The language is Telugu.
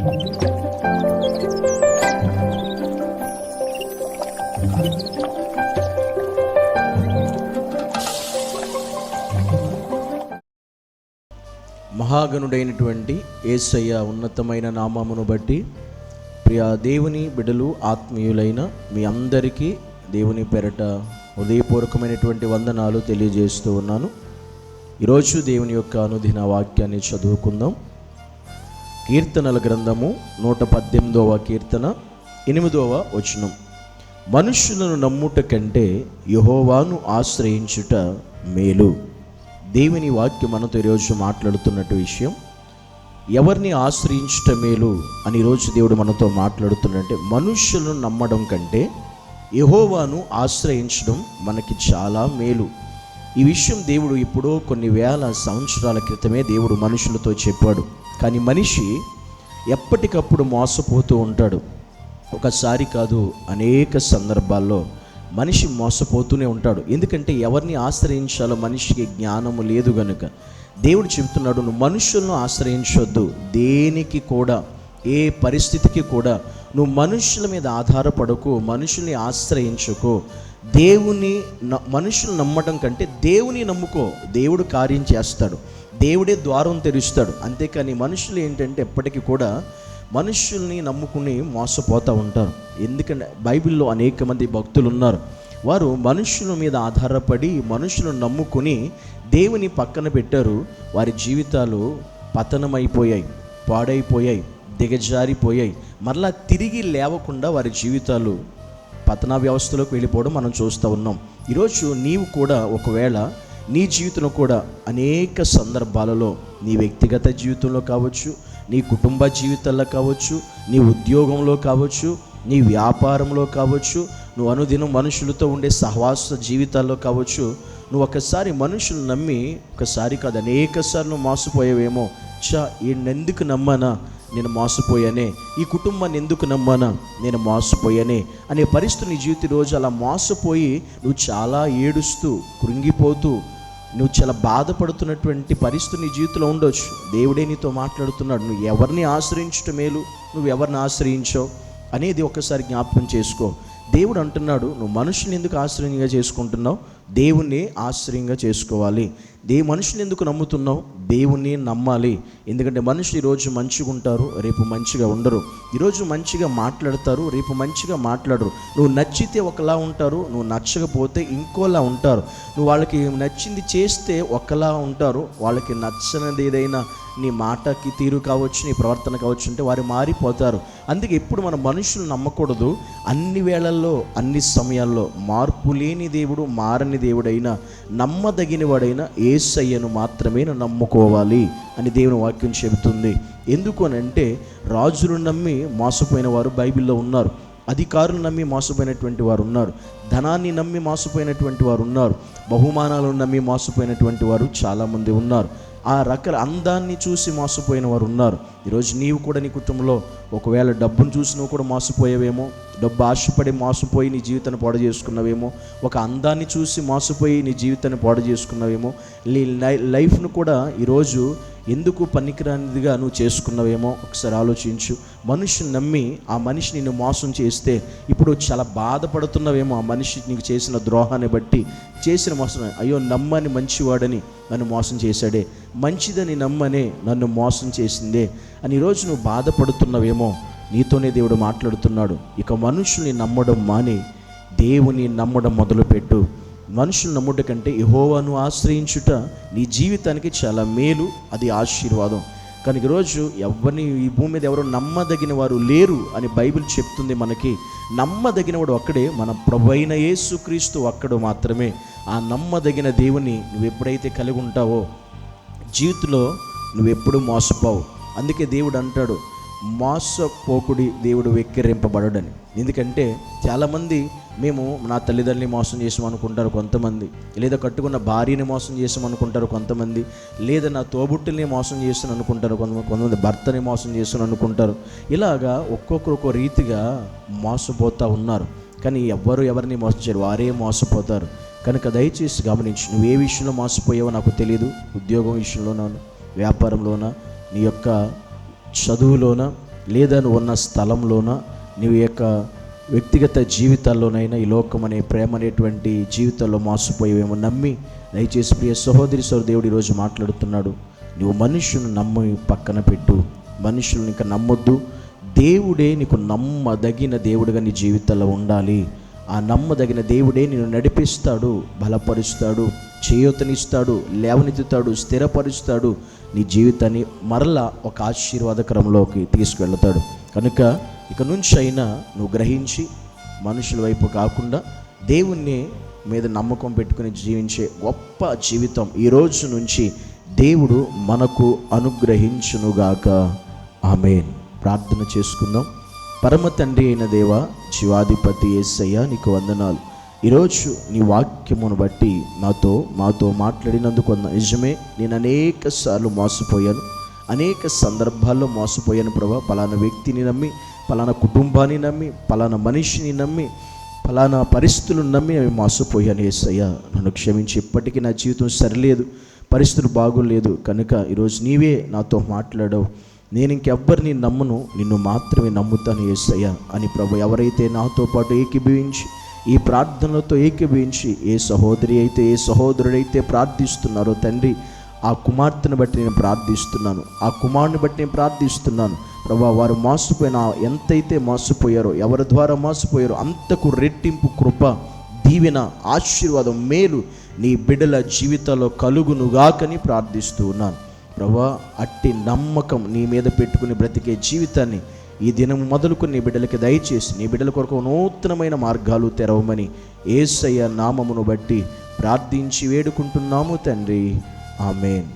మహాగణుడైనటువంటి యేసయ్య ఉన్నతమైన నామమును బట్టి ప్రియ దేవుని బిడ్డలు ఆత్మీయులైన మీ అందరికీ దేవుని పెరట హృదయపూర్వకమైనటువంటి వందనాలు తెలియజేస్తూ ఉన్నాను. ఈరోజు దేవుని యొక్క అనుదిన వాక్యాన్ని చదువుకుందాం. కీర్తనల గ్రంథము 118వ కీర్తన 8వ వచనం. మనుషులను నమ్ముట కంటే యెహోవాను ఆశ్రయించుట మేలు. దేవుని వాక్యం మనతో ఈరోజు మాట్లాడుతున్నట్టు విషయం, ఎవరిని ఆశ్రయించుట మేలు అని ఈరోజు దేవుడు మనతో మాట్లాడుతున్నట్టే, మనుషులను నమ్మడం కంటే యెహోవాను ఆశ్రయించడం మనకి చాలా మేలు. ఈ విషయం దేవుడు ఎప్పుడో కొన్ని వేల సంవత్సరాల క్రితమే దేవుడు మనుషులతో చెప్పాడు. కానీ మనిషి ఎప్పటికప్పుడు మోసపోతూ ఉంటాడు. ఒకసారి కాదు, అనేక సందర్భాల్లో మనిషి మోసపోతూనే ఉంటాడు. ఎందుకంటే ఎవరిని ఆశ్రయించాలో మనిషికి జ్ఞానము లేదు గనుక దేవుడు చెబుతున్నాడు, నువ్వు మనుషులను ఆశ్రయించొద్దు. దేనికి కూడా, ఏ పరిస్థితికి కూడా నువ్వు మనుషుల మీద ఆధారపడకు, మనుషుల్ని ఆశ్రయించుకో. మనుషులు నమ్మడం కంటే దేవుని నమ్ముకో. దేవుడు కార్యం చేస్తాడు, దేవుడే ద్వారం తెరుస్తాడు. అంతేకాని మనుషులు ఏంటంటే ఎప్పటికీ కూడా మనుషుల్ని నమ్ముకుని మోసపోతూ ఉంటారు. ఎందుకంటే బైబిల్లో అనేక మంది భక్తులు ఉన్నారు, వారు మనుషుల మీద ఆధారపడి మనుషులను నమ్ముకుని దేవుని పక్కన పెట్టారు. వారి జీవితాలు పతనమైపోయాయి, పాడైపోయాయి, దిగజారిపోయాయి. మరలా తిరిగి లేవకుండా వారి జీవితాలు పతన వ్యవస్థలోకి వెళ్ళిపోవడం మనం చూస్తూ ఉన్నాం. ఈరోజు నీవు కూడా ఒకవేళ నీ జీవితంలో కూడా అనేక సందర్భాలలో, నీ వ్యక్తిగత జీవితంలో కావచ్చు, నీ కుటుంబ జీవితాల్లో కావచ్చు, నీ ఉద్యోగంలో కావచ్చు, నీ వ్యాపారంలో కావచ్చు, నువ్వు అనుదినం మనుషులతో ఉండే సహవాస జీవితాల్లో కావచ్చు, నువ్వు ఒకసారి మనుషులు నమ్మి ఒకసారి కాదు అనేక సార్లు మోసపోయావేమో. ఈయనెందుకు నమ్మానా, నేను మోసపోయానే, ఈ కుటుంబాన్ని ఎందుకు నమ్మానా, నేను మోసపోయానే అనే పరిస్థితి నీ జీవిత రోజు అలా మోసపోయి నువ్వు చాలా ఏడుస్తూ కృంగిపోతూ నువ్వు చాలా బాధపడుతున్నటువంటి పరిస్థితి నీ జీవితంలో ఉండొచ్చు. దేవుడే నీతో మాట్లాడుతున్నాడు, నువ్వు ఎవరిని ఆశ్రయించటం మేలు, నువ్వు ఎవరిని ఆశ్రయించావు అనేది ఒకసారి జ్ఞాపకం చేసుకో. దేవుడు అంటున్నాడు, నువ్వు మనుషుని ఎందుకు ఆశ్రయంగా చేసుకుంటున్నావు, దేవుణ్ణి ఆశ్రయంగా చేసుకోవాలి. మనుషుని ఎందుకు నమ్ముతున్నావు, దేవుణ్ణి నమ్మాలి. ఎందుకంటే మనుషులు ఈరోజు మంచిగా ఉంటారు, రేపు మంచిగా ఉండరు. ఈరోజు మంచిగా మాట్లాడతారు, రేపు మంచిగా మాట్లాడరు. నువ్వు నచ్చితే ఒకలా ఉంటారు, నువ్వు నచ్చకపోతే ఇంకోలా ఉంటారు. నువ్వు వాళ్ళకి నచ్చింది చేస్తే ఒకలా ఉంటారు, వాళ్ళకి నచ్చనిది ఏదైనా నీ మాటకి తీరు కావచ్చు, నీ ప్రవర్తన కావచ్చు అంటే వారు మారిపోతారు. అందుకే ఎప్పుడు మనం మనుషులు నమ్మకూడదు. అన్ని వేళల్లో, అన్ని సమయాల్లో మార్పు లేని దేవుడు, మారని దేవుడైనా, నమ్మదగిన వాడైనా యేసయ్యను మాత్రమే నమ్ముకోవాలి అని దేవుని వాక్యం చెబుతుంది. ఎందుకు అని అంటే, రాజులు నమ్మి మోసపోయిన వారు బైబిల్లో ఉన్నారు, అధికారులు నమ్మి మోసపోయినటువంటి వారు ఉన్నారు, ధనాన్ని నమ్మి మోసపోయినటువంటి వారు ఉన్నారు, బహుమానాలను నమ్మి మోసపోయినటువంటి వారు చాలామంది ఉన్నారు, ఆ రకాల అందాన్ని చూసి మోసపోయిన వారు ఉన్నారు. ఈరోజు నీవు కూడా నీ కుటుంబంలో ఒకవేళ డబ్బును చూసి నువ్వు కూడా మోసపోయావేమో, డబ్బు ఆశపడి మోసపోయి నీ జీవితాన్ని పాడు చేసుకున్నావేమో, ఒక అందాన్ని చూసి మోసపోయి నీ జీవితాన్ని పాడు చేసుకున్నావేమో, నీ లైఫ్ను కూడా ఈరోజు ఎందుకు పనికిరానిదిగా నువ్వు చేసుకున్నావేమో ఒకసారి ఆలోచించు. మనిషిని నమ్మి ఆ మనిషి నిన్ను మోసం చేస్తే ఇప్పుడు చాలా బాధపడుతున్నావేమో, ఆ మనిషి నీకు చేసిన ద్రోహాన్ని బట్టి, చేసిన మోసం. అయ్యో నమ్మని మంచివాడని నన్ను మోసం చేశాడే, మంచిదని నమ్మనే నన్ను మోసం చేసిందే అని ఈరోజు నువ్వు బాధపడుతున్నావేమో. నీతోనే దేవుడు మాట్లాడుతున్నాడు, ఇక మనుషుల్ని నమ్మడం మాని దేవుని నమ్మడం మొదలుపెట్టు. మనుషులు నమ్ముట కంటే యెహోవాను ఆశ్రయించుట నీ జీవితానికి చాలా మేలు, అది ఆశీర్వాదం. కానీ ఈరోజు ఎవరిని ఈ భూమి మీద ఎవరు నమ్మదగిన వారు లేరు అని బైబిల్ చెప్తుంది మనకి. నమ్మదగిన వాడు ఒక్కడే, మన ప్రభువైన యేసుక్రీస్తు ఒక్కడు మాత్రమే. ఆ నమ్మదగిన దేవుని నువ్వు ఎప్పుడైతే కలిగి ఉంటావో జీవితంలో నువ్వెప్పుడు మోసపోవు. అందుకే దేవుడు అంటాడు, మోసపోకుడి, దేవుడు వెక్కిరింపబడడని. ఎందుకంటే చాలామంది మేము నా తల్లిదండ్రులని మోసం చేసామనుకుంటారు కొంతమంది, లేదా కట్టుకున్న భార్యని మోసం చేసామనుకుంటారు కొంతమంది, లేదా నా తోబుట్టుల్ని మోసం చేస్తాను అనుకుంటారు కొంతమంది, భర్తని మోసం చేస్తాను అనుకుంటారు. ఇలాగా ఒక్కొక్కరు ఒక్కో రీతిగా మోసపోతూ ఉన్నారు. కానీ ఎవరిని మోసం చేయరు, వారే మోసపోతారు. కనుక దయచేసి గమనించు, నువ్వు ఏ విషయంలో మోసపోయావో నాకు తెలియదు. ఉద్యోగం విషయంలోనా, వ్యాపారంలోనా, నీ యొక్క చదువులోనా, లేదా నువ్వు ఉన్న స్థలంలోన నీ యొక్క వ్యక్తిగత జీవితాల్లోనైనా ఈ లోకం అనే ప్రేమ అనేటువంటి జీవితాల్లో మోసపోయేవేమో నమ్మి, దయచేసి ప్రియ సహోదరి దేవుడు ఈరోజు మాట్లాడుతున్నాడు. నువ్వు మనుషులను నమ్మి పక్కన పెట్టు, మనుషులను ఇంకా నమ్మొద్దు. దేవుడే నీకు నమ్మదగిన దేవుడుగా నీ జీవితంలో ఉండాలి. ఆ నమ్మదగిన దేవుడే నిన్ను నడిపిస్తాడు, బలపరుస్తాడు, చేయూతనిస్తాడు, లేవనెత్తుతాడు, స్థిరపరుస్తాడు, నీ జీవితాన్ని మరలా ఒక ఆశీర్వాదకరంలోకి తీసుకెళ్తాడు. కనుక ఇక నుంచి అయినా నువ్వు గ్రహించి మనుషుల వైపు కాకుండా దేవుని మీద నమ్మకం పెట్టుకుని జీవించే గొప్ప జీవితం ఈరోజు నుంచి దేవుడు మనకు అనుగ్రహించునుగాక. ఆమేన్. ప్రార్థన చేసుకుందాం. పరమ తండ్రి అయిన దేవ, జీవాధిపతి యేసయ్య, నీకు వందనాలు. ఈరోజు నీ వాక్యమును బట్టి మాతో మాట్లాడినందుకు నిజమే, నేను అనేక సార్లు మోసపోయాను, అనేక సందర్భాల్లో మోసపోయాను ప్రభా. పలానా వ్యక్తిని నమ్మి, పలానా కుటుంబాన్ని నమ్మి, పలానా మనిషిని నమ్మి, పలానా పరిస్థితులను నమ్మి అవి మోసపోయాను. యేసయ్య, నన్ను క్షమించి. ఇప్పటికీ నా జీవితం సరిలేదు, పరిస్థితులు బాగోలేదు. కనుక ఈరోజు నీవే నాతో మాట్లాడావు. నేను ఇంకెవ్వరిని నమ్మను, నిన్ను మాత్రమే నమ్ముతాను యేసయ్య అని ప్రభు. ఎవరైతే నాతో పాటు ఏకీభవించి ఈ ప్రార్థనలతో ఏకీభవించి ఏ సహోదరి అయితే, ఏ సహోదరుడైతే ప్రార్థిస్తున్నారో తండ్రి, ఆ కుమార్తెను బట్టి నేను ప్రార్థిస్తున్నాను, ఆ కుమారుని బట్టి నేను ప్రార్థిస్తున్నాను ప్రభా. వారు మోసపోయిన ఎంతైతే మోసపోయారో, ఎవరి ద్వారా మోసపోయారో అంతకు రెట్టింపు కృప, దీవెన, ఆశీర్వాదం, మేలు నీ బిడ్డల జీవితాల్లో కలుగునుగాకని ప్రార్థిస్తూ ఉన్నాను ప్రభా. అట్టి నమ్మకం నీ మీద పెట్టుకుని బ్రతికే జీవితాన్ని ఈ దినం మొదలుకొని నీ బిడ్డలకి దయచేసి, నీ బిడ్డల కొరకు నూతనమైన మార్గాలు తెరవమని యేసయ్య నామమును బట్టి ప్రార్థించి వేడుకుంటున్నాము తండ్రి. ఆమేన్.